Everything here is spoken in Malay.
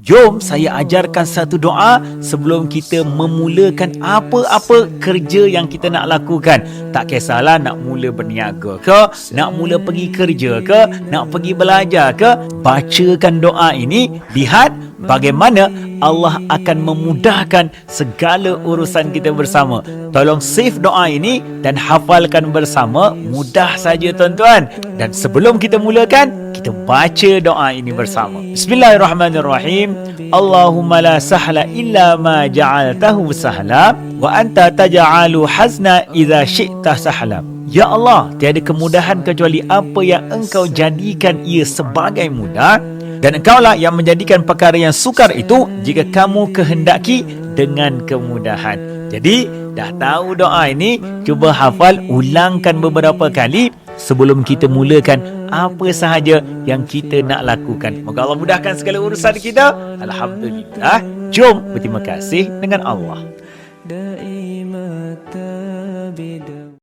Jom saya ajarkan satu doa sebelum kita memulakan apa-apa kerja yang kita nak lakukan. Tak kisahlah nak mula berniaga ke, nak mula pergi kerja ke, nak pergi belajar ke, bacakan doa ini, lihat bagaimana Allah akan memudahkan segala urusan kita bersama. Tolong save doa ini dan hafalkan bersama. Mudah saja tuan-tuan. Dan sebelum kita mulakan, kita baca doa ini bersama. Bismillahirrahmanirrahim. Allahumma la sahla illa ma ja'altahu sahla wa anta taj'alu hazna idza syi'ta sahla. Ya Allah, tiada kemudahan kecuali apa yang Engkau jadikan ia sebagai mudah, dan Engkaulah yang menjadikan perkara yang sukar itu jika kamu kehendaki dengan kemudahan. Jadi, dah tahu doa ini, cuba hafal, ulangkan beberapa kali sebelum kita mulakan apa sahaja yang kita nak lakukan. Moga Allah mudahkan segala urusan kita. Alhamdulillah. Jom berterima kasih dengan Allah.